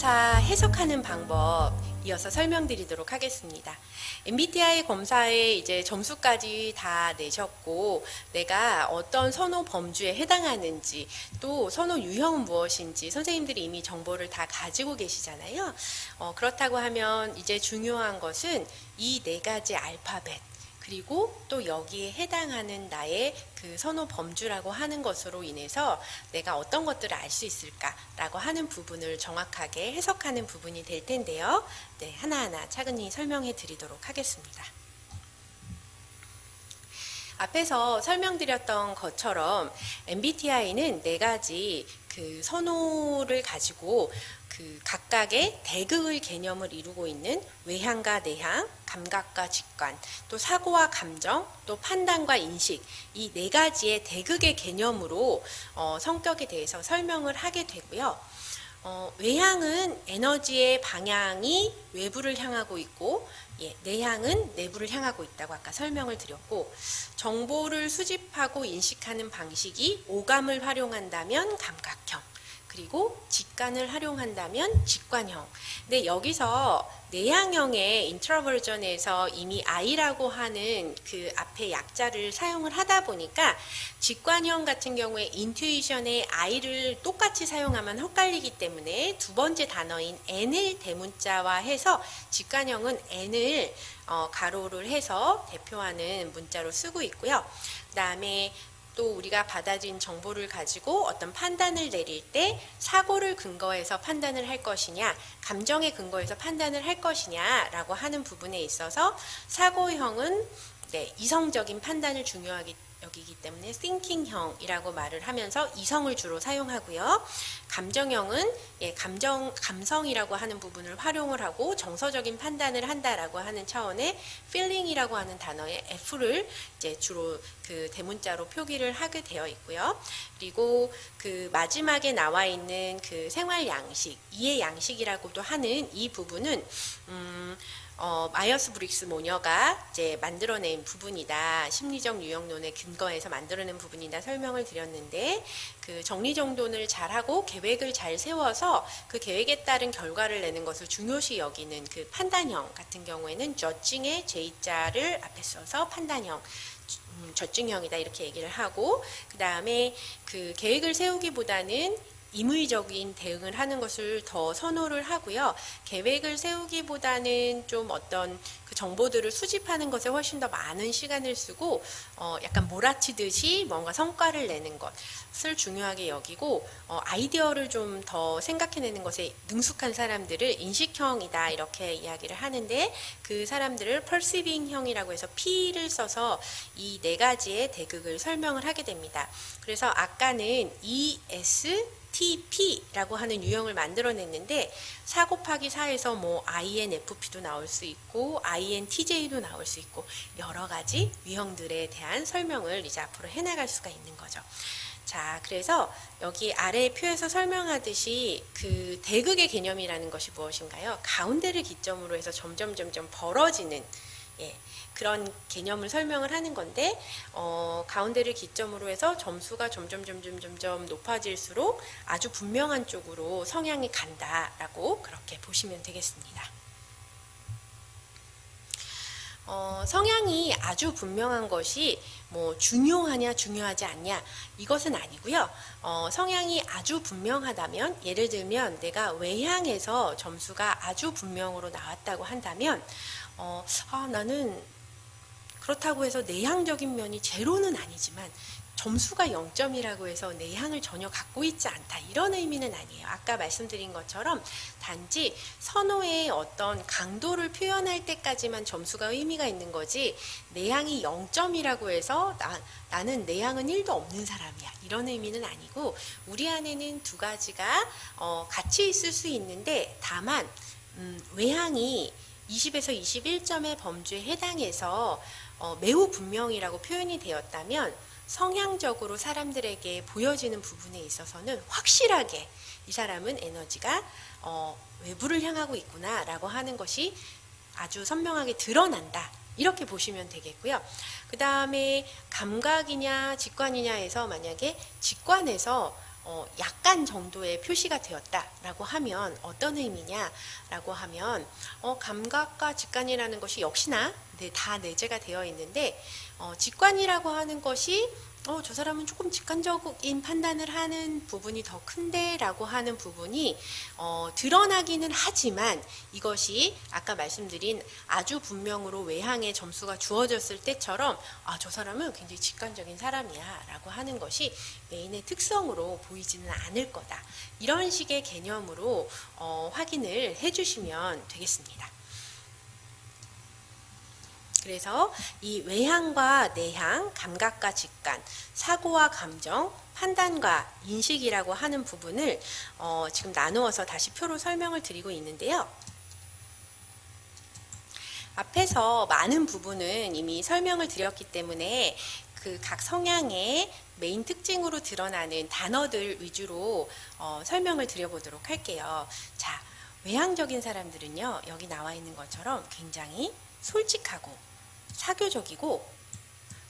검사 해석하는 방법 이어서 설명드리도록 하겠습니다. MBTI 검사에 이제 점수까지 다 내셨고 내가 어떤 선호 범주에 해당하는지 또 선호 유형은 무엇인지 선생님들이 이미 정보를 다 가지고 계시잖아요. 그렇다고 하면 이제 중요한 것은 이 네 가지 알파벳 그리고 또 여기에 해당하는 나의 그 선호 범주라고 하는 것으로 인해서 내가 어떤 것들을 알 수 있을까라고 하는 부분을 정확하게 해석하는 부분이 될 텐데요. 네, 하나하나 차근히 설명해 드리도록 하겠습니다. 앞에서 설명드렸던 것처럼 MBTI는 네 가지 그 선호를 가지고 그 각각의 대극의 개념을 이루고 있는 외향과 내향, 감각과 직관, 또 사고와 감정, 또 판단과 인식 이 네 가지의 대극의 개념으로 성격에 대해서 설명을 하게 되고요. 외향은 에너지의 방향이 외부를 향하고 있고 내향은 내부를 향하고 있다고 아까 설명을 드렸고 정보를 수집하고 인식하는 방식이 오감을 활용한다면 감각형 그리고 직관을 활용한다면 직관형. 근데 여기서 내향형의 인트로버전에서 이미 I라고 하는 그 앞에 약자를 사용을 하다 보니까 직관형 같은 경우에 인투이션의 I를 똑같이 사용하면 헷갈리기 때문에 두 번째 단어인 N을 대문자화 해서 직관형은 N을 가로를 해서 대표하는 문자로 쓰고 있고요. 그 다음에 또 우리가 받아들인 정보를 가지고 어떤 판단을 내릴 때 사고를 근거해서 판단을 할 것이냐 감정에 근거해서 판단을 할 것이냐 라고 하는 부분에 있어서 사고형은 이성적인 판단을 중요하게 여기기 때문에 thinking형이라고 말을 하면서 이성을 주로 사용하고요. 감정형은 감성이라고 하는 부분을 활용을 하고 정서적인 판단을 한다라고 하는 차원의 feeling이라고 하는 단어의 F를 이제 주로 그 대문자로 표기를 하게 되어 있고요. 그리고 그 마지막에 나와 있는 그 생활 양식, 이해 양식이라고도 하는 이 부분은 마이어스 브릭스 모녀가 이제 만들어낸 부분이다. 심리적 유형론에 근거해서 만들어낸 부분이다 설명을 드렸는데 그 정리정돈을 잘하고 계획을 잘 세워서 그 계획에 따른 결과를 내는 것을 중요시 여기는 그 판단형 같은 경우에는 저징의 J자를 앞에 써서 판단형 저증형이다 이렇게 얘기를 하고 그 다음에 그 계획을 세우기보다는 임의적인 대응을 하는 것을 더 선호를 하고요. 계획을 세우기보다는 좀 어떤 그 정보들을 수집하는 것에 훨씬 더 많은 시간을 쓰고 약간 몰아치듯이 뭔가 성과를 내는 것을 중요하게 여기고 아이디어를 좀 더 생각해내는 것에 능숙한 사람들을 인식형이다 이렇게 이야기를 하는데 그 사람들을 perceiving형이라고 해서 P를 써서 이 네 가지의 대극을 설명을 하게 됩니다. 그래서 아까는 ESTP라고 하는 유형을 만들어냈는데 4 곱하기 4에서 뭐 INFP도 나올 수 있고 INTJ도 나올 수 있고 여러 가지 유형들에 대한 설명을 이제 앞으로 해나갈 수가 있는 거죠. 자, 그래서 여기 아래 표에서 설명하듯이 그 대극의 개념이라는 것이 무엇인가요? 가운데를 기점으로 해서 점점 벌어지는 그런 개념을 설명을 하는 건데 가운데를 기점으로 해서 점수가 점점 높아질수록 아주 분명한 쪽으로 성향이 간다라고 그렇게 보시면 되겠습니다. 성향이 아주 분명한 것이 뭐 중요하냐 중요하지 않냐 이것은 아니고요. 성향이 아주 분명하다면 예를 들면 내가 외향에서 점수가 아주 분명으로 나왔다고 한다면 나는 그렇다고 해서 내향적인 면이 제로는 아니지만 점수가 0점이라고 해서 내향을 전혀 갖고 있지 않다 이런 의미는 아니에요. 아까 말씀드린 것처럼 단지 선호의 어떤 강도를 표현할 때까지만 점수가 의미가 있는 거지 내향이 0점이라고 해서 나는 내향은 1도 없는 사람이야 이런 의미는 아니고 우리 안에는 두 가지가 같이 있을 수 있는데 다만 외향이 20에서 21점의 범주에 해당해서 매우 분명이라고 표현이 되었다면 성향적으로 사람들에게 보여지는 부분에 있어서는 확실하게 이 사람은 에너지가 외부를 향하고 있구나 라고 하는 것이 아주 선명하게 드러난다 이렇게 보시면 되겠고요. 그 다음에 감각이냐 직관이냐 해서 만약에 직관에서 약간 정도의 표시가 되었다라고 하면 어떤 의미냐라고 하면 감각과 직관이라는 것이 역시나 다 내재가 되어 있는데 직관이라고 하는 것이 저 사람은 조금 직관적인 판단을 하는 부분이 더 큰데 라고 하는 부분이 드러나기는 하지만 이것이 아까 말씀드린 아주 분명으로 외향의 점수가 주어졌을 때처럼 저 사람은 굉장히 직관적인 사람이야 라고 하는 것이 메인의 특성으로 보이지는 않을 거다. 이런 식의 개념으로 확인을 해주시면 되겠습니다. 그래서 이 외향과 내향, 감각과 직관, 사고와 감정, 판단과 인식이라고 하는 부분을 지금 나누어서 다시 표로 설명을 드리고 있는데요. 앞에서 많은 부분은 이미 설명을 드렸기 때문에 그 각 성향의 메인 특징으로 드러나는 단어들 위주로 설명을 드려보도록 할게요. 자, 외향적인 사람들은요, 여기 나와 있는 것처럼 굉장히 솔직하고 사교적이고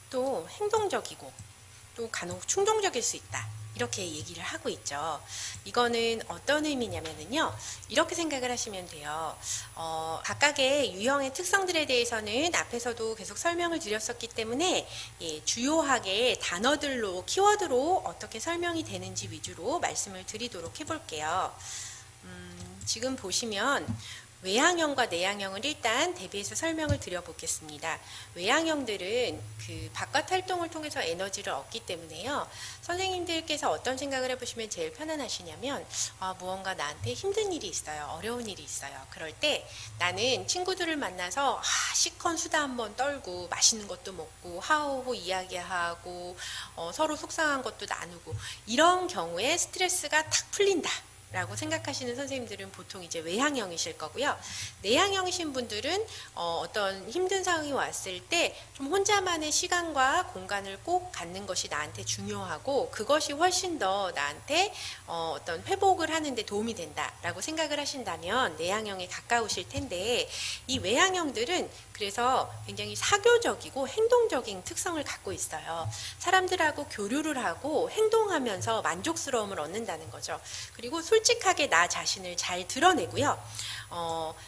또 행동적이고 또 간혹 충동적일 수 있다. 이렇게 얘기를 하고 있죠. 이거는 어떤 의미냐면요. 이렇게 생각을 하시면 돼요. 각각의 유형의 특성들에 대해서는 앞에서도 계속 설명을 드렸었기 때문에 주요하게 단어들로, 키워드로 어떻게 설명이 되는지 위주로 말씀을 드리도록 해볼게요. 지금 보시면 외향형과 내향형을 일단 대비해서 설명을 드려보겠습니다. 외향형들은 그 바깥 활동을 통해서 에너지를 얻기 때문에요. 선생님들께서 어떤 생각을 해보시면 제일 편안하시냐면 무언가 나한테 힘든 일이 있어요. 어려운 일이 있어요. 그럴 때 나는 친구들을 만나서 시컨 수다 한번 떨고 맛있는 것도 먹고 하호호 이야기하고 서로 속상한 것도 나누고 이런 경우에 스트레스가 탁 풀린다 라고 생각하시는 선생님들은 보통 이제 외향형이실 거고요. 내향형이신 분들은 어떤 힘든 상황이 왔을 때 좀 혼자만의 시간과 공간을 꼭 갖는 것이 나한테 중요하고 그것이 훨씬 더 나한테 어떤 회복을 하는데 도움이 된다라고 생각을 하신다면 내향형에 가까우실 텐데 이 외향형들은 그래서 굉장히 사교적이고 행동적인 특성을 갖고 있어요. 사람들하고 교류를 하고 행동하면서 만족스러움을 얻는다는 거죠. 그리고 솔직하게 나 자신을 잘 드러내고요.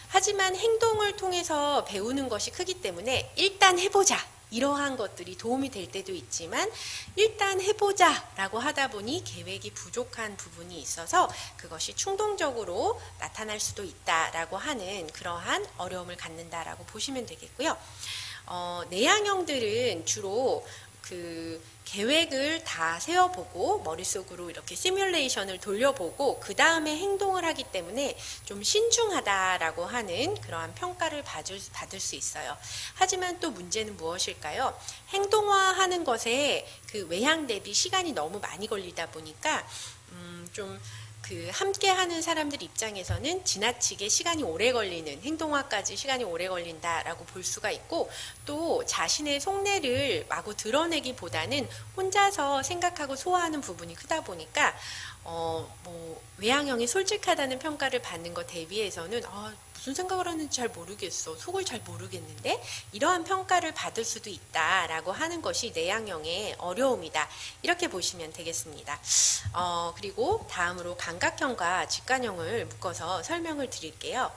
하지만 행동을 통해서 배우는 것이 크기 때문에 일단 해보자. 이러한 것들이 도움이 될 때도 있지만 일단 해보자 라고 하다 보니 계획이 부족한 부분이 있어서 그것이 충동적으로 나타날 수도 있다라고 하는 그러한 어려움을 갖는다라고 보시면 되겠고요. 내향형들은 주로 그 계획을 다 세워보고 머릿속으로 이렇게 시뮬레이션을 돌려보고 그 다음에 행동을 하기 때문에 좀 신중하다라고 하는 그러한 평가를 받을 수 있어요. 하지만 또 문제는 무엇일까요? 행동화하는 것에 그 외향 대비 시간이 너무 많이 걸리다 보니까 좀 그 함께 하는 사람들 입장에서는 지나치게 시간이 오래 걸리는 행동화까지 시간이 오래 걸린다라고 볼 수가 있고 또 자신의 속내를 마구 드러내기보다는 혼자서 생각하고 소화하는 부분이 크다 보니까 외향형이 솔직하다는 평가를 받는 것 대비해서는 무슨 생각을 하는지 잘 모르겠어. 속을 잘 모르겠는데 이러한 평가를 받을 수도 있다라고 하는 것이 내향형의 어려움이다. 이렇게 보시면 되겠습니다. 그리고 다음으로 감각형과 직관형을 묶어서 설명을 드릴게요.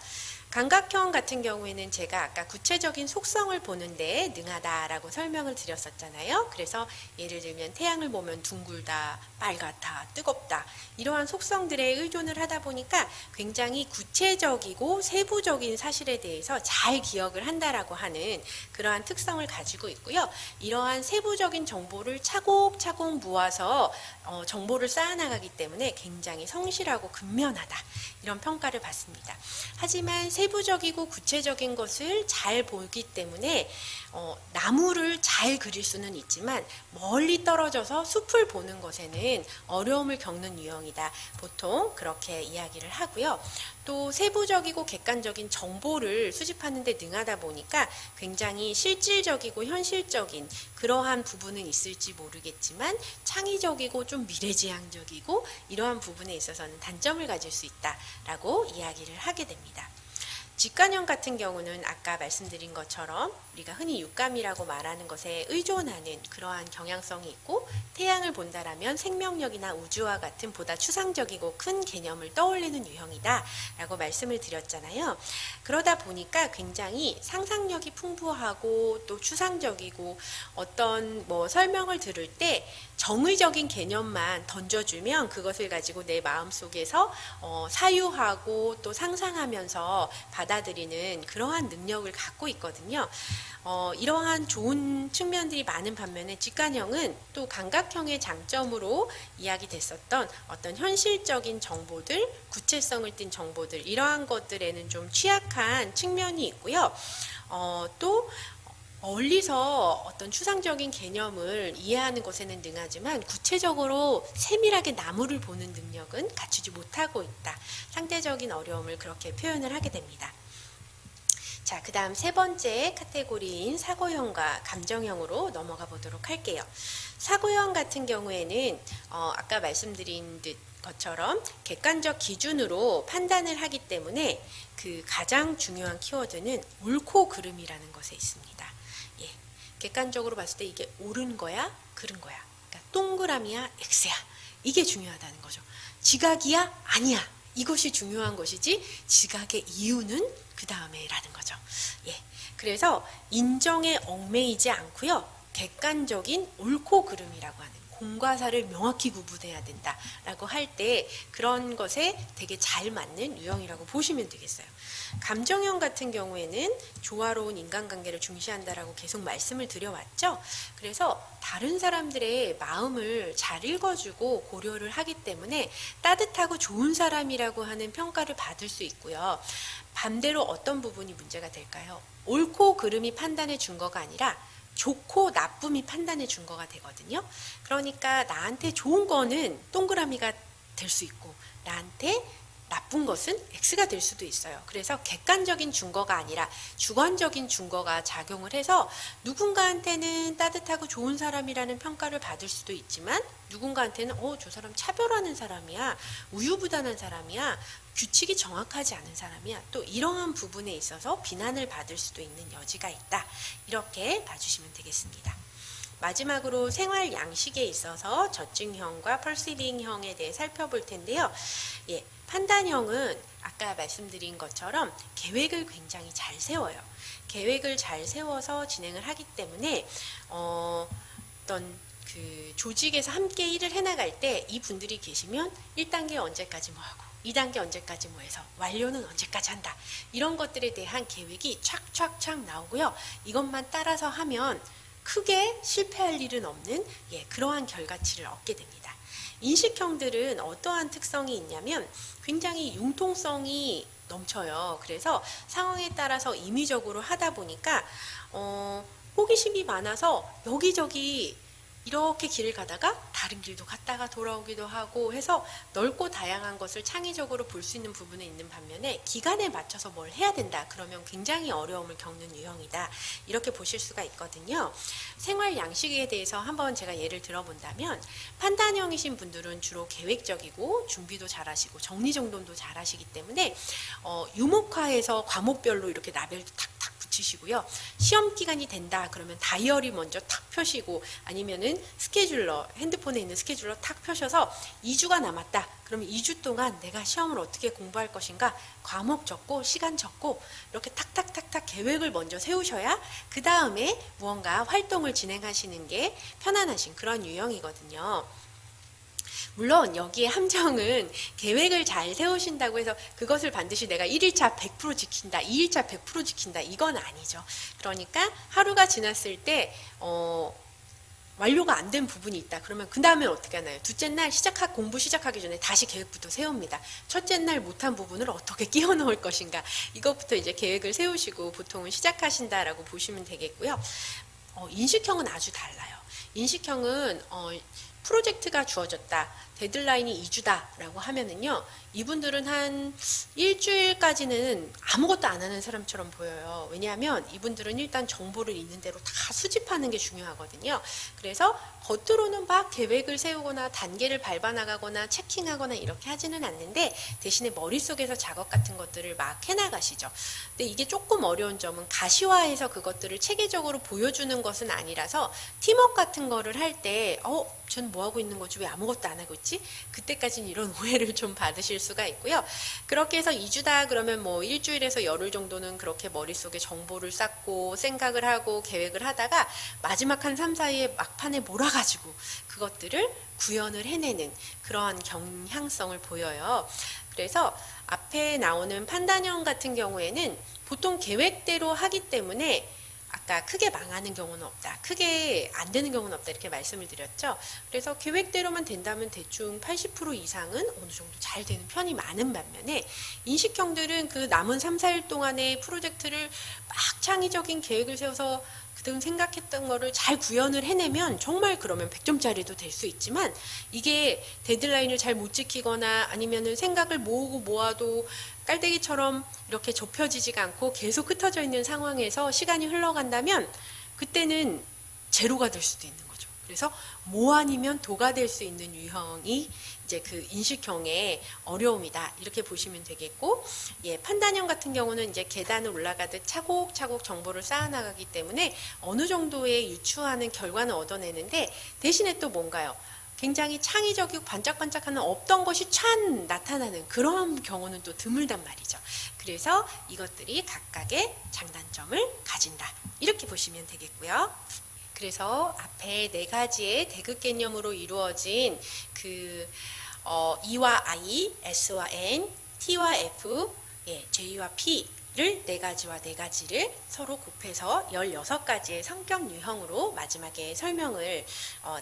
감각형 같은 경우에는 제가 아까 구체적인 속성을 보는데 능하다라고 설명을 드렸었잖아요. 그래서 예를 들면 태양을 보면 둥글다, 빨갛다, 뜨겁다 이러한 속성들에 의존을 하다 보니까 굉장히 구체적이고 세부적인 사실에 대해서 잘 기억을 한다라고 하는 그러한 특성을 가지고 있고요. 이러한 세부적인 정보를 차곡차곡 모아서 정보를 쌓아나가기 때문에 굉장히 성실하고 근면하다 이런 평가를 받습니다. 하지만 세부적이고 구체적인 것을 잘 보기 때문에 나무를 잘 그릴 수는 있지만 멀리 떨어져서 숲을 보는 것에는 어려움을 겪는 유형이다. 보통 그렇게 이야기를 하고요. 또 세부적이고 객관적인 정보를 수집하는 데 능하다 보니까 굉장히 실질적이고 현실적인 그러한 부분은 있을지 모르겠지만 창의적이고 좀 미래지향적이고 이러한 부분에 있어서는 단점을 가질 수 있다라고 이야기를 하게 됩니다. 직관형 같은 경우는 아까 말씀드린 것처럼 우리가 흔히 육감이라고 말하는 것에 의존하는 그러한 경향성이 있고, 태양을 본다라면 생명력이나 우주와 같은 보다 추상적이고 큰 개념을 떠올리는 유형이다 라고 말씀을 드렸잖아요. 그러다 보니까 굉장히 상상력이 풍부하고 또 추상적이고, 어떤 설명을 들을 때 정의적인 개념만 던져주면 그것을 가지고 내 마음속에서 사유하고 또 상상하면서 받아들이는 그러한 능력을 갖고 있거든요. 이러한 좋은 측면들이 많은 반면에 직관형은 또 감각형의 장점으로 이야기됐었던 어떤 현실적인 정보들, 구체성을 띈 정보들, 이러한 것들에는 좀 취약한 측면이 있고요. 또 멀리서 어떤 추상적인 개념을 이해하는 것에는 능하지만 구체적으로 세밀하게 나무를 보는 능력은 갖추지 못하고 있다. 상대적인 어려움을 그렇게 표현을 하게 됩니다. 자, 그 다음 세 번째 카테고리인 사고형과 감정형으로 넘어가 보도록 할게요. 사고형 같은 경우에는 아까 말씀드린 것처럼 객관적 기준으로 판단을 하기 때문에 그 가장 중요한 키워드는 옳고 그름이라는 것에 있습니다. 예, 객관적으로 봤을 때 이게 옳은 거야, 그른 거야. 그러니까 동그라미야, X야. 이게 중요하다는 거죠. 지각이야, 아니야. 이것이 중요한 것이지 지각의 이유는 그 다음에라는 거죠. 예, 그래서 인정에 얽매이지 않고요. 객관적인 옳고 그름이라고 하는 공과 사를 명확히 구분해야 된다라고 할 때 그런 것에 되게 잘 맞는 유형이라고 보시면 되겠어요. 감정형 같은 경우에는 조화로운 인간관계를 중시한다라고 계속 말씀을 드려왔죠. 그래서 다른 사람들의 마음을 잘 읽어주고 고려를 하기 때문에 따뜻하고 좋은 사람이라고 하는 평가를 받을 수 있고요. 반대로 어떤 부분이 문제가 될까요? 옳고 그름이 판단의 증거가 아니라 좋고 나쁨이 판단의 증거가 되거든요. 그러니까 나한테 좋은 거는 동그라미가 될 수 있고 나한테 나쁜 것은 X가 될 수도 있어요. 그래서 객관적인 증거가 아니라 주관적인 증거가 작용을 해서 누군가한테는 따뜻하고 좋은 사람이라는 평가를 받을 수도 있지만 누군가한테는 저 사람 차별하는 사람이야, 우유부단한 사람이야, 규칙이 정확하지 않은 사람이야, 또 이러한 부분에 있어서 비난을 받을 수도 있는 여지가 있다. 이렇게 봐주시면 되겠습니다. 마지막으로 생활 양식에 있어서 저증형과 펄시빙형에 대해 살펴볼 텐데요. 예, 판단형은 아까 말씀드린 것처럼 계획을 굉장히 잘 세워요. 계획을 잘 세워서 진행을 하기 때문에 어떤 그 조직에서 함께 일을 해나갈 때 이 분들이 계시면 1단계 언제까지 뭐 하고 2단계 언제까지 뭐 해서 완료는 언제까지 한다. 이런 것들에 대한 계획이 촥촥촥 나오고요. 이것만 따라서 하면 크게 실패할 일은 없는 그러한 결과치를 얻게 됩니다. 인식형들은 어떠한 특성이 있냐면 굉장히 융통성이 넘쳐요. 그래서 상황에 따라서 임의적으로 하다 보니까 호기심이 많아서 여기저기 이렇게 길을 가다가 다른 길도 갔다가 돌아오기도 하고 해서 넓고 다양한 것을 창의적으로 볼 수 있는 부분에 있는 반면에 기간에 맞춰서 뭘 해야 된다 그러면 굉장히 어려움을 겪는 유형이다, 이렇게 보실 수가 있거든요. 생활 양식에 대해서 한번 제가 예를 들어본다면 판단형이신 분들은 주로 계획적이고 준비도 잘하시고 정리정돈도 잘하시기 때문에 유목화해서 과목별로 이렇게 라벨도 탁탁 붙이시고요. 시험 기간이 된다 그러면 다이어리 먼저 탁 펴시고 아니면은 스케줄러, 핸드폰에 있는 스케줄러 탁 펴셔서 2주가 남았다. 그러면 2주 동안 내가 시험을 어떻게 공부할 것인가 과목 적고 시간 적고 이렇게 탁탁탁탁 계획을 먼저 세우셔야 그 다음에 무언가 활동을 진행하시는 게 편안하신 그런 유형이거든요. 물론 여기에 함정은 계획을 잘 세우신다고 해서 그것을 반드시 내가 1일차 100% 지킨다, 2일차 100% 지킨다, 이건 아니죠. 그러니까 하루가 지났을 때 완료가 안 된 부분이 있다. 그러면 그 다음에 어떻게 하나요? 둘째 날 공부 시작하기 전에 다시 계획부터 세웁니다. 첫째 날 못한 부분을 어떻게 끼워 넣을 것인가. 이것부터 이제 계획을 세우시고 보통은 시작하신다라고 보시면 되겠고요. 인식형은 아주 달라요. 인식형은 프로젝트가 주어졌다. 데드라인이 2주다라고 하면은요, 이분들은 한 일주일까지는 아무것도 안 하는 사람처럼 보여요. 왜냐하면 이분들은 일단 정보를 있는 대로 다 수집하는 게 중요하거든요. 그래서 겉으로는 막 계획을 세우거나 단계를 밟아나가거나 체킹하거나 이렇게 하지는 않는데, 대신에 머릿속에서 작업 같은 것들을 막 해나가시죠. 근데 이게 조금 어려운 점은 가시화해서 그것들을 체계적으로 보여주는 것은 아니라서, 팀워크 같은 거를 할 때 전 뭐 하고 있는 거지, 왜 아무것도 안 하고 있지? 그때까지는 이런 오해를 좀 받으실 수가 있고요. 그렇게 해서 2주다 그러면 뭐 일주일에서 열흘 정도는 그렇게 머릿속에 정보를 쌓고 생각을 하고 계획을 하다가 마지막 한 3, 4일에 막판에 몰아가지고 그것들을 구현을 해내는 그러한 경향성을 보여요. 그래서 앞에 나오는 판단형 같은 경우에는 보통 계획대로 하기 때문에 아까 크게 망하는 경우는 없다, 크게 안 되는 경우는 없다, 이렇게 말씀을 드렸죠. 그래서 계획대로만 된다면 대충 80% 이상은 어느 정도 잘 되는 편이 많은 반면에, 인식형들은 그 남은 3, 4일 동안의 프로젝트를 막 창의적인 계획을 세워서 그동 생각했던 거를 잘 구현을 해내면 정말 그러면 100점짜리도 될 수 있지만, 이게 데드라인을 잘 못 지키거나 아니면은 생각을 모으고 모아도 깔때기처럼 이렇게 좁혀지지가 않고 계속 흩어져 있는 상황에서 시간이 흘러간다면 그때는 제로가 될 수도 있는 거죠. 그래서 모 아니면 도가 될 수 있는 유형이 이제 그 인식형의 어려움이다, 이렇게 보시면 되겠고, 판단형 같은 경우는 이제 계단을 올라가듯 차곡차곡 정보를 쌓아나가기 때문에 어느 정도의 유추하는 결과는 얻어내는데, 대신에 또 뭔가요? 굉장히 창의적이고 반짝반짝하는 없던 것이 촤 나타나는 그런 경우는 또 드물단 말이죠. 그래서 이것들이 각각의 장단점을 가진다, 이렇게 보시면 되겠고요. 그래서 앞에 4가지의 대극 개념으로 이루어진 그 E와 I, S와 N, T와 F, J와 P를 4가지와 4가지를 서로 곱해서 16가지의 성격 유형으로 마지막에 설명을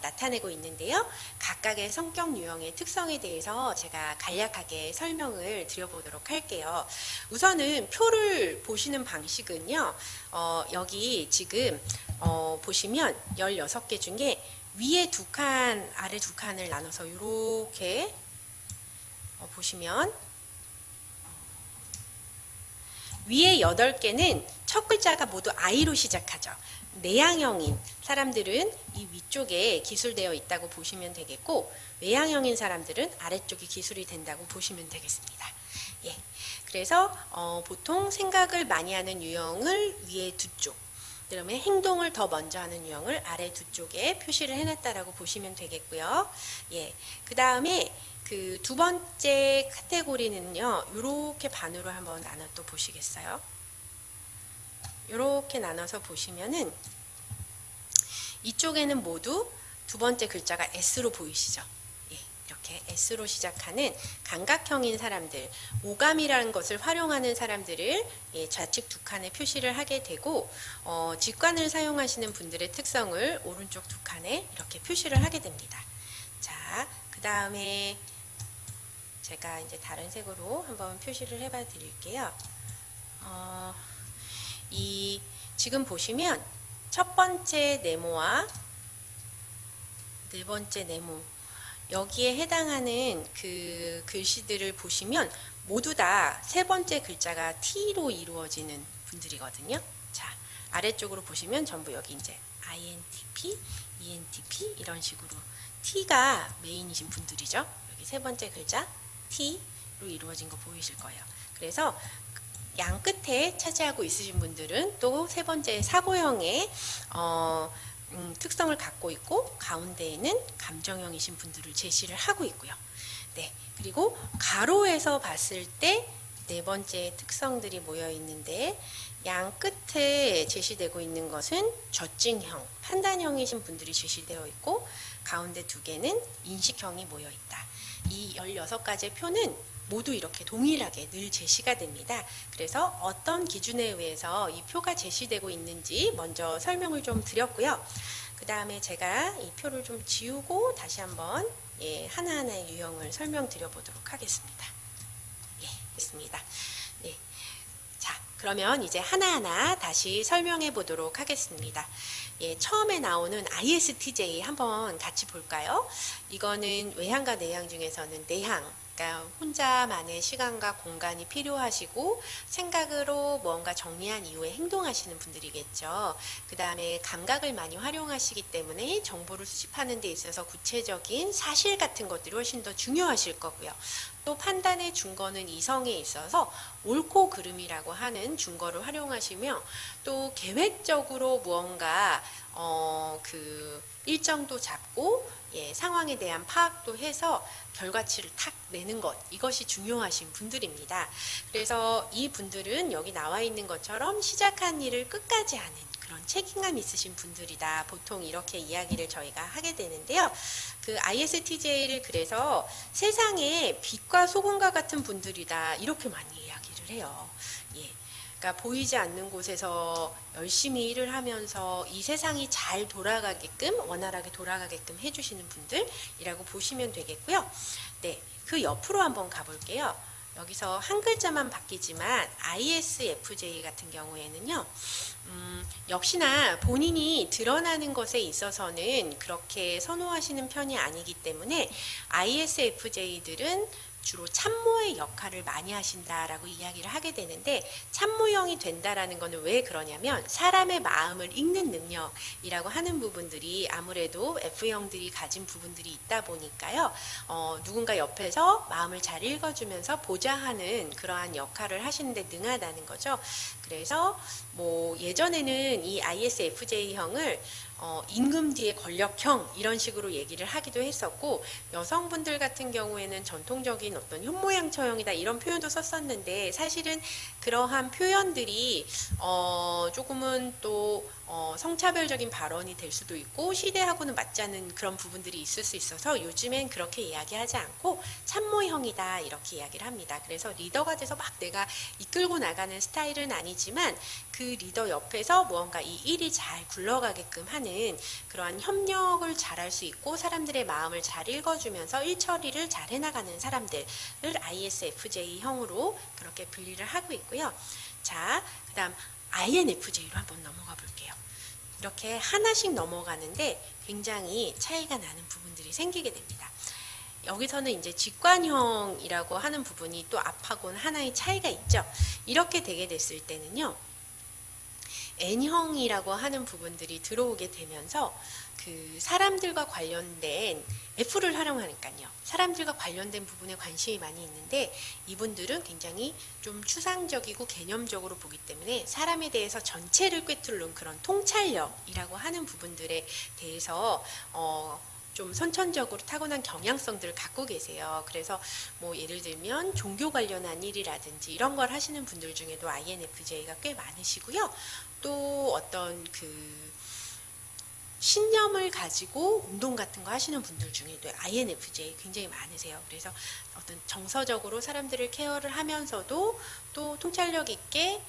나타내고 있는데요. 각각의 성격 유형의 특성에 대해서 제가 간략하게 설명을 드려보도록 할게요. 우선은 표를 보시는 방식은요, 여기 지금 보시면 16개 중에 위에 2칸, 아래 2칸을 나눠서 이렇게 보시면, 위에 8개는 첫 글자가 모두 I로 시작하죠. 내향형인 사람들은 이 위쪽에 기술되어 있다고 보시면 되겠고, 외향형인 사람들은 아래쪽이 기술이 된다고 보시면 되겠습니다. 그래서 보통 생각을 많이 하는 유형을 위에 2쪽, 그다음에 행동을 더 먼저 하는 유형을 아래 2쪽에 표시를 해놨다라고 보시면 되겠고요. 그 다음에 그 2번째 카테고리는요, 이렇게 반으로 한번 나눠 또 보시겠어요? 이렇게 나눠서 보시면은 이쪽에는 모두 2번째 글자가 S로 보이시죠? 이렇게 S로 시작하는 감각형인 사람들, 오감이라는 것을 활용하는 사람들을 좌측 2칸에 표시를 하게 되고, 직관을 사용하시는 분들의 특성을 오른쪽 2칸에 이렇게 표시를 하게 됩니다. 자, 그 다음에 제가 이제 다른 색으로 한번 표시를 해봐 드릴게요. 지금 보시면 첫 번째 네모와 네 번째 네모, 여기에 해당하는 그 글씨들을 보시면 모두 다 3번째 글자가 T로 이루어지는 분들이거든요. 자, 아래쪽으로 보시면 전부 여기 이제 INTP, ENTP 이런 식으로 T가 메인이신 분들이죠. 여기 3번째 글자 T로 이루어진 거 보이실 거예요. 그래서 양 끝에 차지하고 있으신 분들은 또 3번째 사고형의 특성을 갖고 있고, 가운데에는 감정형이신 분들을 제시를 하고 있고요. 그리고 가로에서 봤을 때 4번째 특성들이 모여 있는데, 양 끝에 제시되고 있는 것은 저증형, 판단형이신 분들이 제시되어 있고, 가운데 2개는 인식형이 모여 있다. 이 16가지의 표는 모두 이렇게 동일하게 늘 제시가 됩니다. 그래서 어떤 기준에 의해서 이 표가 제시되고 있는지 먼저 설명을 좀 드렸고요. 그 다음에 제가 이 표를 좀 지우고 다시 한번 하나하나의 유형을 설명드려 보도록 하겠습니다. 됐습니다. 자, 그러면 이제 하나하나 다시 설명해 보도록 하겠습니다. 예, 처음에 나오는 ISTJ 한번 같이 볼까요? 이거는 외향과 내향 중에서는 내향, 그러니까 혼자만의 시간과 공간이 필요하시고 생각으로 뭔가 정리한 이후에 행동하시는 분들이겠죠. 그 다음에 감각을 많이 활용하시기 때문에 정보를 수집하는 데 있어서 구체적인 사실 같은 것들이 훨씬 더 중요하실 거고요. 또 판단의 준거는 이성에 있어서 옳고 그름이라고 하는 준거를 활용하시며 또 계획적으로 무언가 그 일정도 잡고 예, 상황에 대한 파악도 해서 결과치를 탁 내는 것, 이것이 중요하신 분들입니다. 그래서 이 분들은 여기 나와 있는 것처럼 시작한 일을 끝까지 하는 그런 책임감 있으신 분들이다. 보통 이렇게 이야기를 저희가 하게 되는데요. 그 ISTJ를 그래서 세상에 빛과 소금과 같은 분들이다. 이렇게 많이 이야기를 해요. 예. 그러니까 보이지 않는 곳에서 열심히 일을 하면서 이 세상이 잘 돌아가게끔 원활하게 돌아가게끔 해주시는 분들이라고 보시면 되겠고요. 네, 그 옆으로 한번 가볼게요. 여기서 한 글자만 바뀌지만 ISFJ 같은 경우에는요. 역시나 본인이 드러나는 것에 있어서는 그렇게 선호하시는 편이 아니기 때문에 ISFJ들은 주로 참모의 역할을 많이 하신다라고 이야기를 하게 되는데 참모형이 된다라는 것은 왜 그러냐면 사람의 마음을 읽는 능력이라고 하는 부분들이 아무래도 F형들이 가진 부분들이 있다 보니까요. 누군가 옆에서 마음을 잘 읽어주면서 보좌하는 그러한 역할을 하시는데 능하다는 거죠. 그래서 뭐 예전에는 이 ISFJ형을 임금 뒤에 권력형 이런 식으로 얘기를 하기도 했었고 여성분들 같은 경우에는 전통적인 어떤 현모양처형이다 이런 표현도 썼었는데 사실은 그러한 표현들이 조금은 또 성차별적인 발언이 될 수도 있고 시대하고는 맞지 않는 그런 부분들이 있을 수 있어서 요즘엔 그렇게 이야기하지 않고 참모형이다 이렇게 이야기를 합니다. 그래서 리더가 돼서 막 내가 이끌고 나가는 스타일은 아니지만 그 리더 옆에서 무언가 이 일이 잘 굴러가게끔 하는 그러한 협력을 잘할 수 있고 사람들의 마음을 잘 읽어주면서 일 처리를 잘 해나가는 사람들을 ISFJ형으로 그렇게 분리를 하고 있고요. 자, 그 다음 INFJ로 한번 넘어가 볼게요. 이렇게 하나씩 넘어가는데 굉장히 차이가 나는 부분들이 생기게 됩니다. 여기서는 이제 직관형이라고 하는 부분이 또 앞하고는 하나의 차이가 있죠. 이렇게 되게 됐을 때는요. N형이라고 하는 부분들이 들어오게 되면서 그 사람들과 관련된 F를 활용하니까요. 사람들과 관련된 부분에 관심이 많이 있는데 이분들은 굉장히 좀 추상적이고 개념적으로 보기 때문에 사람에 대해서 전체를 꿰뚫는 그런 통찰력이라고 하는 부분들에 대해서 좀 선천적으로 타고난 경향성들을 갖고 계세요. 그래서 뭐 예를 들면 종교 관련한 일이라든지 이런 걸 하시는 분들 중에도 INFJ가 꽤 많으시고요. 또 어떤 그 신념을 가지고 운동 같은 거 하시는 분들 중에도 INFJ 굉장히 많으세요. 그래서 어떤 정서적으로 사람들을 케어를 하면서도 또 통찰력 있게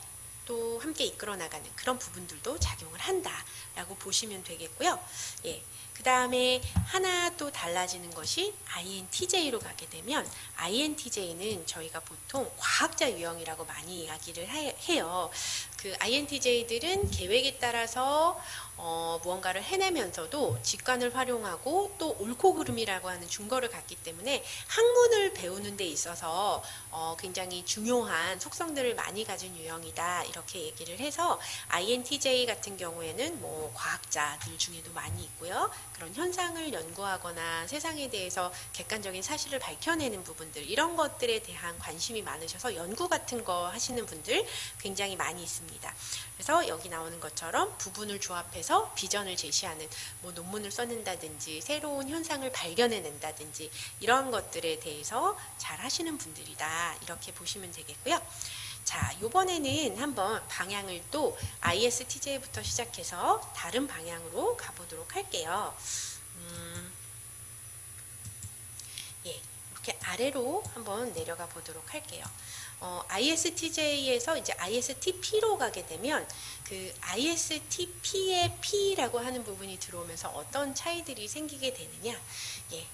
또 함께 이끌어 나가는 그런 부분들도 작용을 한다라고 보시면 되겠고요. 예. 그 다음에 하나 또 달라지는 것이 INTJ로 가게 되면 INTJ는 저희가 보통 과학자 유형이라고 많이 이야기를 해요. 그 INTJ들은 계획에 따라서 무언가를 해내면서도 직관을 활용하고 또 옳고 그름이라고 하는 준거를 갖기 때문에 학문을 배우는 데 있어서 굉장히 중요한 속성들을 많이 가진 유형이다 이렇게 얘기를 해서 INTJ 같은 경우에는 뭐 과학자들 중에도 많이 있고요. 그런 현상을 연구하거나 세상에 대해서 객관적인 사실을 밝혀내는 부분들 이런 것들에 대한 관심이 많으셔서 연구 같은 거 하시는 분들 굉장히 많이 있습니다. 그래서 여기 나오는 것처럼 부분을 조합해서 비전을 제시하는 뭐 논문을 써낸다든지 새로운 현상을 발견해낸다든지 이런 것들에 대해서 잘 하시는 분들이다 이렇게 보시면 되겠고요. 자, 요번에는 한번 방향을 또 ISTJ부터 시작해서 다른 방향으로 가보도록 할게요. 예, 이렇게 아래로 한번 내려가 보도록 할게요. ISTJ에서 이제 ISTP로 가게 되면 그 ISTP의 P라고 하는 부분이 들어오면서 어떤 차이들이 생기게 되느냐. 예,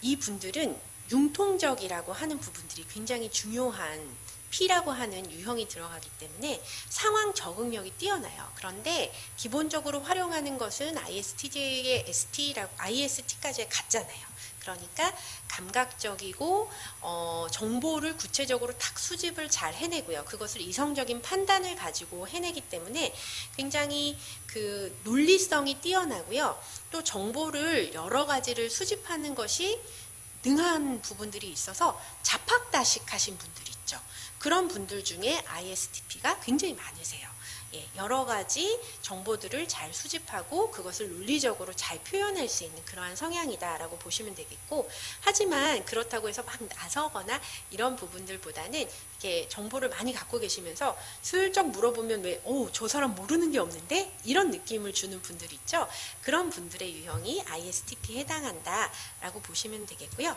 이 분들은 융통적이라고 하는 부분들이 굉장히 중요한 P라고 하는 유형이 들어가기 때문에 상황 적응력이 뛰어나요. 그런데 기본적으로 활용하는 것은 ISTJ의 ST라고 IST까지 같잖아요. 그러니까 감각적이고 정보를 구체적으로 딱 수집을 잘 해내고요. 그것을 이성적인 판단을 가지고 해내기 때문에 굉장히 그 논리성이 뛰어나고요. 또 정보를 여러 가지를 수집하는 것이 능한 부분들이 있어서 자팍다식하신 분들이 있죠. 그런 분들 중에 ISTP가 굉장히 많으세요. 예, 여러 가지 정보들을 잘 수집하고 그것을 논리적으로 잘 표현할 수 있는 그러한 성향이다라고 보시면 되겠고, 하지만 그렇다고 해서 막 나서거나 이런 부분들보다는 이렇게 정보를 많이 갖고 계시면서 슬쩍 물어보면 왜, 저 사람 모르는 게 없는데? 이런 느낌을 주는 분들 있죠. 그런 분들의 유형이 ISTP에 해당한다라고 보시면 되겠고요.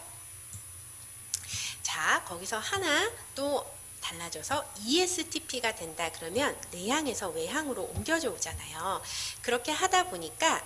자, 거기서 하나 또 달라져서 ESTP가 된다 그러면 내향에서 외향으로 옮겨져 오잖아요. 그렇게 하다 보니까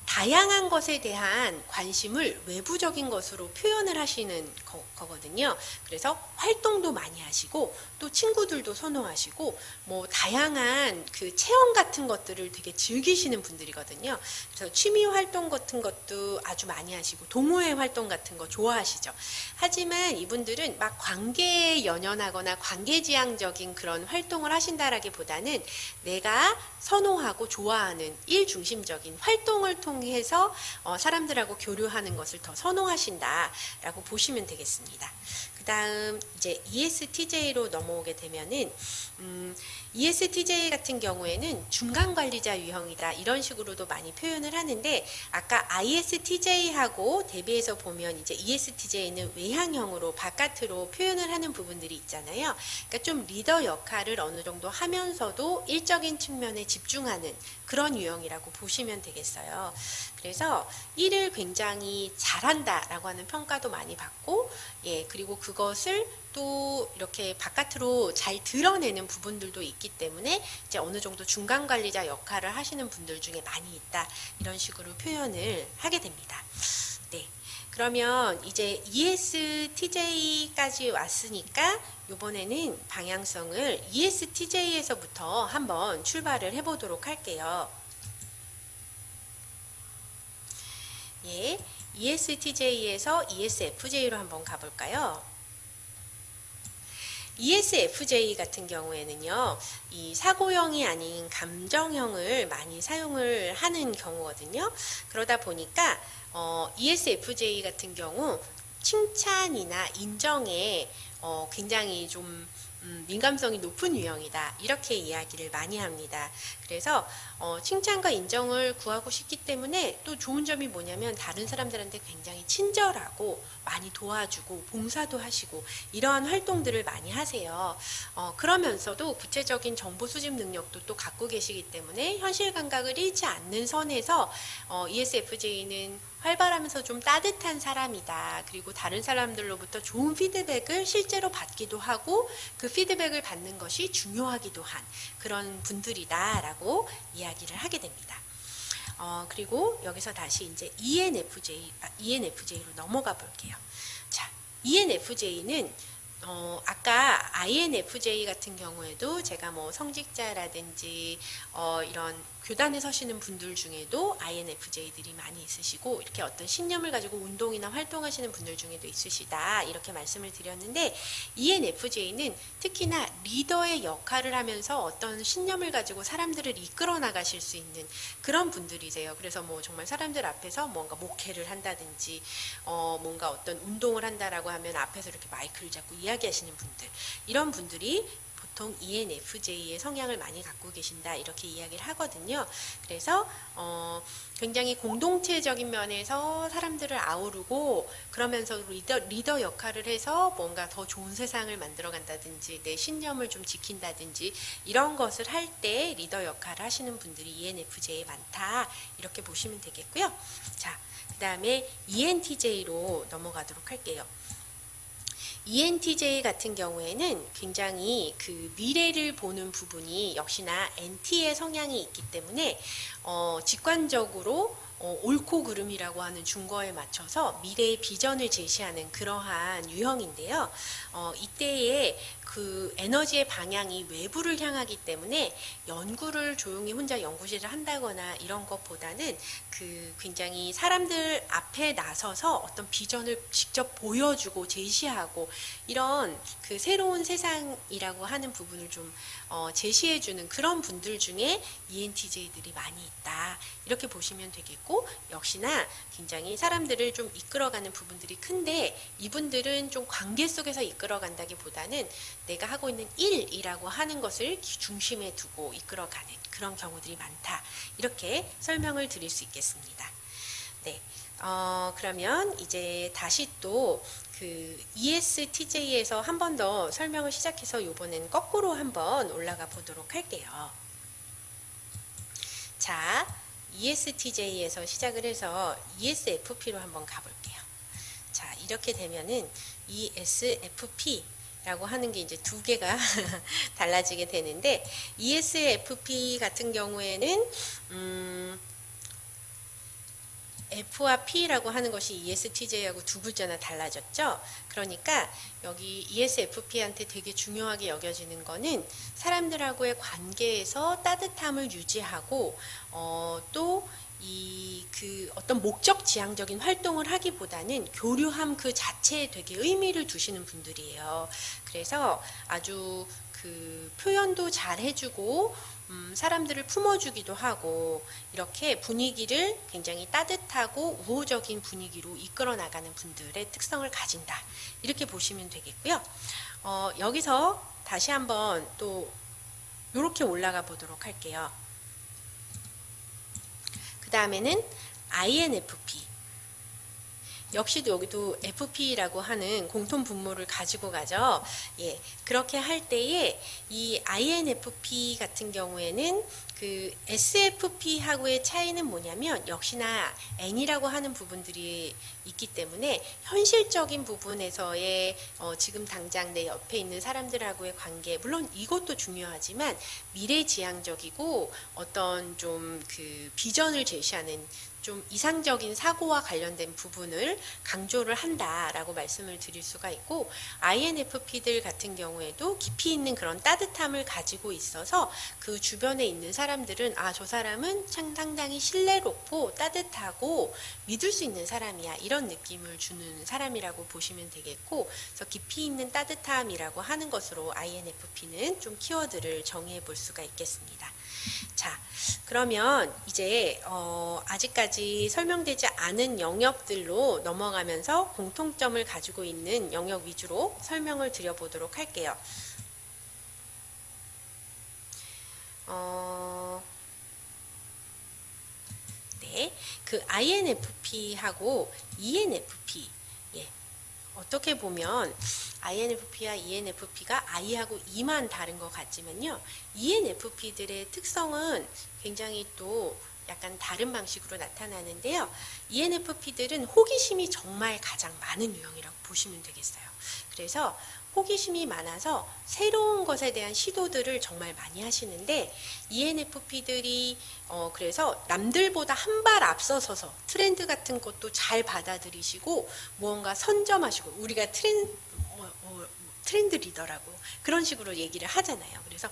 다양한 것에 대한 관심을 외부적인 것으로 표현을 하시는 거거든요. 그래서 활동도 많이 하시고 또 친구들도 선호하시고 뭐 다양한 그 체험 같은 것들을 되게 즐기시는 분들이거든요. 그래서 취미 활동 같은 것도 아주 많이 하시고 동호회 활동 같은 거 좋아하시죠. 하지만 이분들은 막 관계에 연연하거나 관계지향적인 그런 활동을 하신다라기보다는 내가 선호하고 좋아하는 일 중심적인 활동을 통해서 사람들하고 교류하는 것을 더 선호하신다라고 보시면 되겠습니다. 그 다음 이제 ESTJ로 넘어오게 되면은 ESTJ 같은 경우에는 중간관리자 유형이다 이런 식으로도 많이 표현을 하는데, 아까 ISTJ하고 대비해서 보면 이제 ESTJ는 외향형으로 바깥으로 표현을 하는 부분들이 있잖아요. 그러니까 좀 리더 역할을 어느 정도 하면서도 일적인 측면에 집중하는 그런 유형이라고 보시면 되겠어요. 그래서 일을 굉장히 잘한다라고 하는 평가도 많이 받고, 예, 그리고 그것을 또 이렇게 바깥으로 잘 드러내는 부분들도 있기 때문에 이제 어느 정도 중간 관리자 역할을 하시는 분들 중에 많이 있다 이런 식으로 표현을 하게 됩니다. 네. 그러면 이제 ESTJ까지 왔으니까 이번에는 방향성을 ESTJ에서부터 한번 출발을 해보도록 할게요. 예, ESTJ에서 ESFJ로 한번 가볼까요? ESFJ 같은 경우에는요, 이 사고형이 아닌 감정형을 많이 사용을 하는 경우거든요. 그러다 보니까 ESFJ 같은 경우 칭찬이나 인정에 굉장히 좀 민감성이 높은 유형이다 이렇게 이야기를 많이 합니다. 그래서 칭찬과 인정을 구하고 싶기 때문에 또 좋은 점이 뭐냐면 다른 사람들한테 굉장히 친절하고 많이 도와주고 봉사도 하시고 이러한 활동들을 많이 하세요. 그러면서도 구체적인 정보 수집 능력도 또 갖고 계시기 때문에 현실 감각을 잃지 않는 선에서 ESFJ는 활발하면서 좀 따뜻한 사람이다. 그리고 다른 사람들로부터 좋은 피드백을 실제로 받기도 하고 그 피드백을 받는 것이 중요하기도 한 그런 분들이다 라고 이야기를 하게 됩니다. 그리고 여기서 다시 이제 ENFJ로 넘어가 볼게요. 자, ENFJ는 아까 INFJ 같은 경우에도 제가 뭐 성직자라든지 이런 교단에 서시는 분들 중에도 INFJ들이 많이 있으시고 이렇게 어떤 신념을 가지고 운동이나 활동하시는 분들 중에도 있으시다 이렇게 말씀을 드렸는데, ENFJ는 특히나 리더의 역할을 하면서 어떤 신념을 가지고 사람들을 이끌어 나가실 수 있는 그런 분들이세요. 그래서 뭐 정말 사람들 앞에서 뭔가 목회를 한다든지 뭔가 어떤 운동을 한다라고 하면 앞에서 이렇게 마이크를 잡고 이야기하시는 분들, 이런 분들이 보통 ENFJ의 성향을 많이 갖고 계신다 이렇게 이야기를 하거든요. 그래서 굉장히 공동체적인 면에서 사람들을 아우르고 그러면서 리더 역할을 해서 뭔가 더 좋은 세상을 만들어 간다든지 내 신념을 좀 지킨다든지 이런 것을 할 때 리더 역할을 하시는 분들이 ENFJ에 많다 이렇게 보시면 되겠고요. 자, 그 다음에 ENTJ로 넘어가도록 할게요. ENTJ 같은 경우에는 굉장히 그 미래를 보는 부분이 역시나 NT의 성향이 있기 때문에 직관적으로 옳고 그름이라고 하는 준거에 맞춰서 미래의 비전을 제시하는 그러한 유형인데요. 이때에 그 에너지의 방향이 외부를 향하기 때문에 연구를 조용히 혼자 연구실을 한다거나 이런 것보다는 그 굉장히 사람들 앞에 나서서 어떤 비전을 직접 보여주고 제시하고 이런 그 새로운 세상이라고 하는 부분을 좀 제시해주는 그런 분들 중에 ENTJ들이 많이 있다. 이렇게 보시면 되겠고, 역시나 굉장히 사람들을 좀 이끌어가는 부분들이 큰데, 이분들은 좀 관계 속에서 이끌어간다기보다는 내가 하고 있는 일이라고 하는 것을 중심에 두고 이끌어가는 그런 경우들이 많다. 이렇게 설명을 드릴 수 있겠습니다. 네. 그러면 이제 다시 또 그 ESTJ에서 한 번 더 설명을 시작해서 이번엔 거꾸로 한번 올라가 보도록 할게요. 자, ESTJ에서 시작을 해서 ESFP로 한번 가볼게요. 자, 이렇게 되면은 ESFP 라고 하는 게 이제 두 개가 달라지게 되는데, ESFP 같은 경우에는 F와 P라고 하는 것이 ESTJ하고 두 글자나 달라졌죠. 그러니까 여기 ESFP한테 되게 중요하게 여겨지는 거는 사람들하고의 관계에서 따뜻함을 유지하고 또 그 어떤 목적 지향적인 활동을 하기보다는 교류함 그 자체에 되게 의미를 두시는 분들이에요. 그래서 아주 그 표현도 잘 해주고 사람들을 품어주기도 하고 이렇게 분위기를 굉장히 따뜻하고 우호적인 분위기로 이끌어 나가는 분들의 특성을 가진다. 이렇게 보시면 되겠고요. 여기서 다시 한번 또 이렇게 올라가 보도록 할게요. 그 다음에는 INFP. 역시도 여기도 FP라고 하는 공통 분모를 가지고 가죠. 예, 그렇게 할 때에 이 INFP 같은 경우에는 그 SFP하고의 차이는 뭐냐면 역시나 N이라고 하는 부분들이 있기 때문에 현실적인 부분에서의 지금 당장 내 옆에 있는 사람들하고의 관계, 물론 이것도 중요하지만 미래지향적이고 어떤 좀 그 비전을 제시하는 좀 이상적인 사고와 관련된 부분을 강조를 한다라고 말씀을 드릴 수가 있고, INFP들 같은 경우에도 깊이 있는 그런 따뜻함을 가지고 있어서 그 주변에 있는 사람들은 저 사람은 상당히 신뢰롭고 따뜻하고 믿을 수 있는 사람이야, 이런 느낌을 주는 사람이라고 보시면 되겠고, 그래서 깊이 있는 따뜻함이라고 하는 것으로 INFP는 좀 키워드를 정의해 볼 수가 있겠습니다. 자, 그러면 이제 아직까지 설명되지 않은 영역들로 넘어가면서 공통점을 가지고 있는 영역 위주로 설명을 드려보도록 할게요. 네, 그 INFP하고 ENFP, 어떻게 보면 INFP와 ENFP가 I하고 E만 다른 것 같지만요, ENFP들의 특성은 굉장히 또 약간 다른 방식으로 나타나는데요. ENFP들은 호기심이 정말 가장 많은 유형이라고 보시면 되겠어요. 그래서 호기심이 많아서 새로운 것에 대한 시도들을 정말 많이 하시는데, ENFP들이 그래서 남들보다 한 발 앞서서서 트렌드 같은 것도 잘 받아들이시고 무언가 선점하시고, 우리가 트렌드 리더라고 그런 식으로 얘기를 하잖아요. 그래서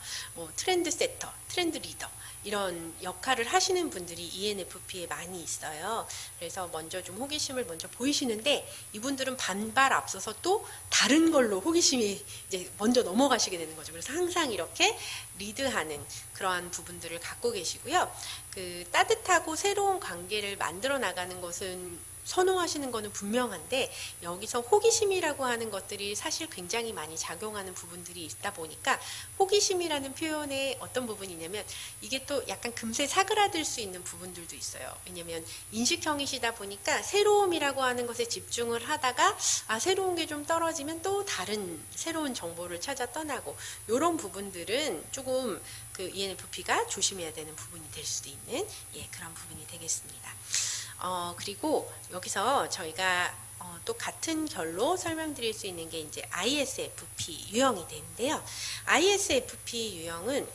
트렌드 세터, 트렌드 리더 이런 역할을 하시는 분들이 ENFP에 많이 있어요. 그래서 먼저 좀 호기심을 먼저 보이시는데, 이분들은 반발 앞서서 또 다른 걸로 호기심이 이제 먼저 넘어가시게 되는 거죠. 그래서 항상 이렇게 리드하는 그러한 부분들을 갖고 계시고요. 그 따뜻하고 새로운 관계를 만들어 나가는 것은 선호하시는 것은 분명한데, 여기서 호기심이라고 하는 것들이 사실 굉장히 많이 작용하는 부분들이 있다 보니까, 호기심이라는 표현의 어떤 부분이냐면 이게 또 약간 금세 사그라들 수 있는 부분들도 있어요. 왜냐면 인식형이시다 보니까 새로움이라고 하는 것에 집중을 하다가 새로운 게 좀 떨어지면 또 다른 새로운 정보를 찾아 떠나고, 이런 부분들은 조금 그 ENFP가 조심해야 되는 부분이 될 수도 있는 그런 부분이 되겠습니다. 그리고 여기서 저희가 또 같은 결로 설명드릴 수 있는 게 이제 ISFP 유형이 되는데요. ISFP 유형은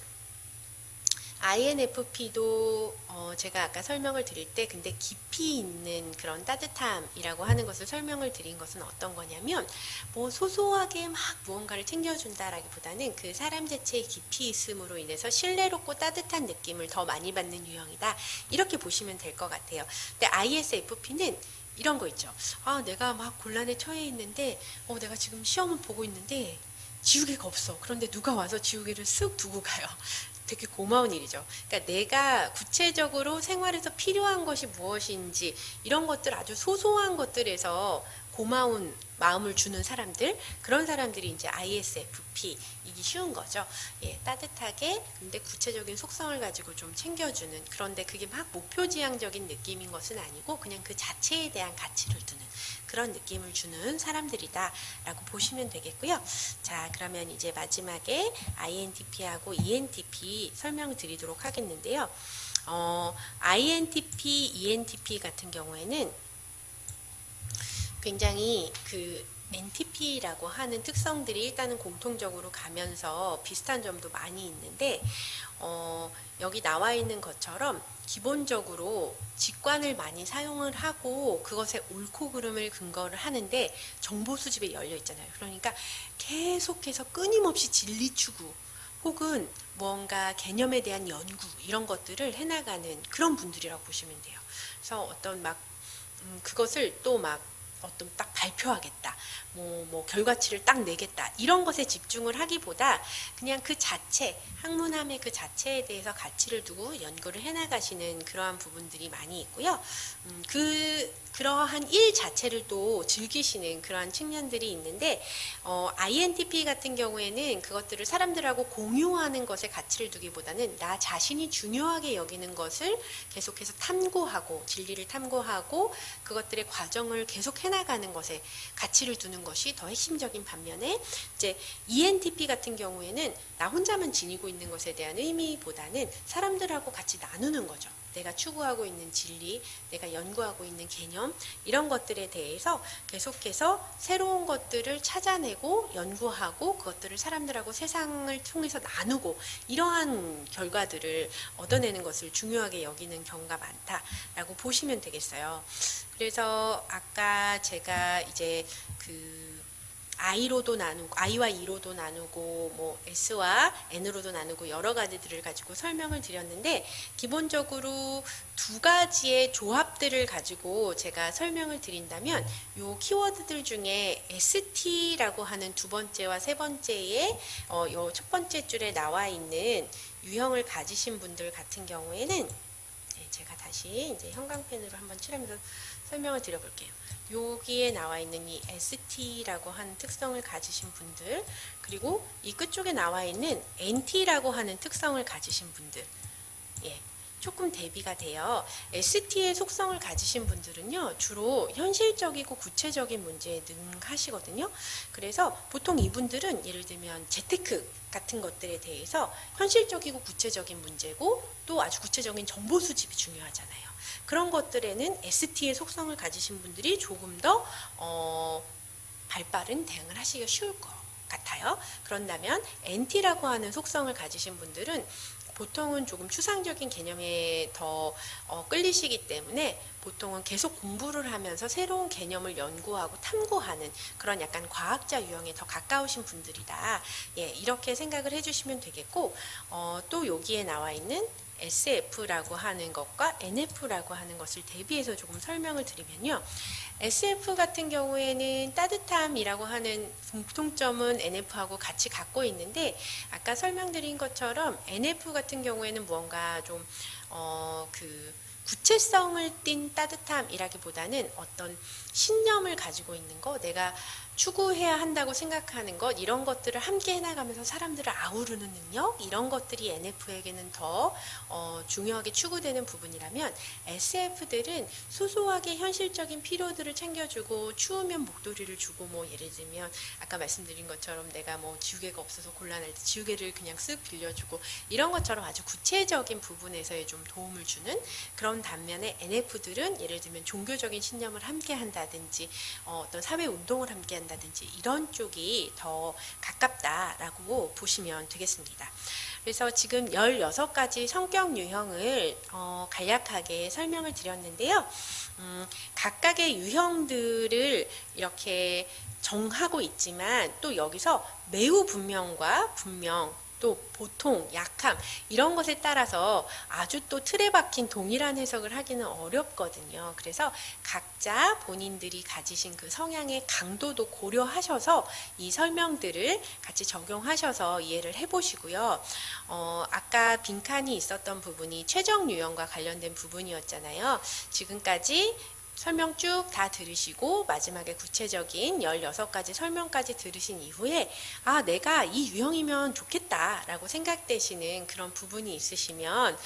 INFP도 제가 아까 설명을 드릴 때 근데 깊이 있는 그런 따뜻함이라고 하는 것을 설명을 드린 것은 어떤 거냐면 뭐 소소하게 막 무언가를 챙겨준다라기보다는 그 사람 자체의 깊이 있음으로 인해서 신뢰롭고 따뜻한 느낌을 더 많이 받는 유형이다, 이렇게 보시면 될 것 같아요. 근데 ISFP는 이런 거 있죠. 아, 내가 막 곤란에 처해 있는데 내가 지금 시험을 보고 있는데 지우개가 없어. 그런데 누가 와서 지우개를 쓱 두고 가요. 되게 고마운 일이죠. 그러니까 내가 구체적으로 생활에서 필요한 것이 무엇인지 이런 것들, 아주 소소한 것들에서 고마운 마음을 주는 사람들, 그런 사람들이 이제 ISFP이기 쉬운 거죠. 예, 따뜻하게 근데 구체적인 속성을 가지고 좀 챙겨주는, 그런데 그게 막 목표지향적인 느낌인 것은 아니고 그냥 그 자체에 대한 가치를 두는 그런 느낌을 주는 사람들이다 라고 보시면 되겠고요. 자, 그러면 이제 마지막에 INTP하고 ENTP 설명을 드리도록 하겠는데요. INTP, ENTP 같은 경우에는 굉장히 그 NTP라고 하는 특성들이 일단은 공통적으로 가면서 비슷한 점도 많이 있는데, 여기 나와 있는 것처럼 기본적으로 직관을 많이 사용을 하고 그것의 옳고 그름을 근거를 하는데 정보 수집에 열려 있잖아요. 그러니까 계속해서 끊임없이 진리 추구 혹은 뭔가 개념에 대한 연구, 이런 것들을 해나가는 그런 분들이라고 보시면 돼요. 그래서 어떤 막 그것을 또 막 어떤 딱 발표하겠다, 뭐 결과치를 딱 내겠다, 이런 것에 집중을 하기보다 그냥 그 자체, 학문함의 그 자체에 대해서 가치를 두고 연구를 해나가시는 그러한 부분들이 많이 있고요. 그러한 일 자체를 또 즐기시는 그러한 측면들이 있는데, INTP 같은 경우에는 그것들을 사람들하고 공유하는 것에 가치를 두기보다는 나 자신이 중요하게 여기는 것을 계속해서 탐구하고 진리를 탐구하고 그것들의 과정을 계속 해나가는 것에 가치를 두는 것이 더 핵심적인 반면에, 이제 ENTP 같은 경우에는 나 혼자만 지니고 있는 것에 대한 의미보다는 사람들하고 같이 나누는 거죠. 내가 추구하고 있는 진리, 내가 연구하고 있는 개념, 이런 것들에 대해서 계속해서 새로운 것들을 찾아내고 연구하고 그것들을 사람들하고 세상을 통해서 나누고 이러한 결과들을 얻어내는 것을 중요하게 여기는 경우가 많다라고 보시면 되겠어요. 그래서 아까 제가 이제 I로도 나누고, I와 E로도 나누고, 뭐 S와 N으로도 나누고 여러 가지들을 가지고 설명을 드렸는데, 기본적으로 두 가지의 조합들을 가지고 제가 설명을 드린다면, 요 키워드들 중에 ST라고 하는 두 번째와 세 번째에 요 첫 번째 줄에 나와 있는 유형을 가지신 분들 같은 경우에는, 제가 다시 이제 형광펜으로 한번 칠하면서 설명을 드려볼게요. 여기에 나와 있는 이 ST라고 하는 특성을 가지신 분들, 그리고 이 끝쪽에 나와 있는 NT라고 하는 특성을 가지신 분들, 예, 조금 대비가 돼요. ST의 속성을 가지신 분들은요, 주로 현실적이고 구체적인 문제에 능하시거든요. 그래서 보통 이분들은 예를 들면 재테크 같은 것들에 대해서 현실적이고 구체적인 문제고 또 아주 구체적인 정보 수집이 중요하잖아요. 그런 것들에는 ST의 속성을 가지신 분들이 조금 더 발빠른 대응을 하시기가 쉬울 것 같아요. 그런다면 NT라고 하는 속성을 가지신 분들은 보통은 조금 추상적인 개념에 더 끌리시기 때문에 보통은 계속 공부를 하면서 새로운 개념을 연구하고 탐구하는 그런 약간 과학자 유형에 더 가까우신 분들이다. 예, 이렇게 생각을 해주시면 되겠고, 또 여기에 나와 있는 SF라고 하는 것과 NF라고 하는 것을 대비해서 조금 설명을 드리면요. SF 같은 경우에는 따뜻함이라고 하는 공통점은 NF하고 같이 갖고 있는데, 아까 설명드린 것처럼 NF 같은 경우에는 무언가 좀 구체성을 띤 따뜻함이라기보다는 어떤 신념을 가지고 있는 거, 내가 추구해야 한다고 생각하는 것, 이런 것들을 함께 해나가면서 사람들을 아우르는 능력, 이런 것들이 NF에게는 더 중요하게 추구되는 부분이라면, SF들은 소소하게 현실적인 필요들을 챙겨주고 추우면 목도리를 주고, 뭐 예를 들면 아까 말씀드린 것처럼 내가 뭐 지우개가 없어서 곤란할 때 지우개를 그냥 쓱 빌려주고, 이런 것처럼 아주 구체적인 부분에서의 좀 도움을 주는 그런 반면에, NF들은 예를 들면 종교적인 신념을 함께 한다든지 어떤 사회 운동을 함께 한다든지 한다든지 이런 쪽이 더 가깝다라고 보시면 되겠습니다. 그래서 지금 16가지 성격 유형을 간략하게 설명을 드렸는데요. 각각의 유형들을 이렇게 정하고 있지만 또 여기서 매우 분명과 분명, 또 보통, 약함 이런 것에 따라서 아주 또 틀에 박힌 동일한 해석을 하기는 어렵거든요. 그래서 각자 본인들이 가지신 그 성향의 강도도 고려하셔서 이 설명들을 같이 적용하셔서 이해를 해보시고요. 아까 빈칸이 있었던 부분이 최적 유형과 관련된 부분이었잖아요. 지금까지 설명 쭉 다 들으시고 마지막에 구체적인 16가지 설명까지 들으신 이후에 아, 내가 이 유형이면 좋겠다 라고 생각되시는 그런 부분이 있으시면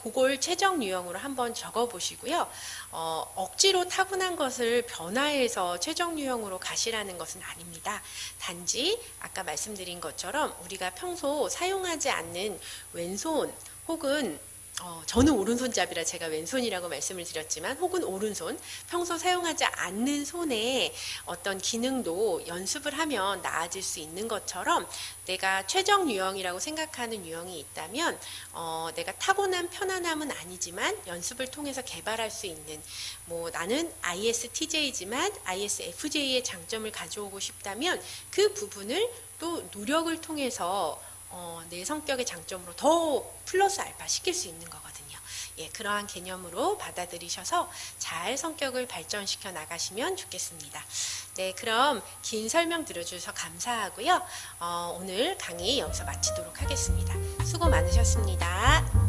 그걸 최적 유형으로 한번 적어 보시고요. 억지로 타고난 것을 변화해서 최적 유형으로 가시라는 것은 아닙니다. 단지 아까 말씀드린 것처럼 우리가 평소 사용하지 않는 왼손 혹은 저는 오른손잡이라 제가 왼손이라고 말씀을 드렸지만 혹은 오른손, 평소 사용하지 않는 손에 어떤 기능도 연습을 하면 나아질 수 있는 것처럼 내가 최적 유형이라고 생각하는 유형이 있다면 내가 타고난 편안함은 아니지만 연습을 통해서 개발할 수 있는 나는 ISTJ지만 ISFJ의 장점을 가져오고 싶다면 그 부분을 또 노력을 통해서 내 성격의 장점으로 더 플러스 알파 시킬 수 있는 거거든요. 그러한 개념으로 받아들이셔서 잘 성격을 발전시켜 나가시면 좋겠습니다. 네, 그럼 긴 설명 들어주셔서 감사하고요. 오늘 강의 여기서 마치도록 하겠습니다. 수고 많으셨습니다.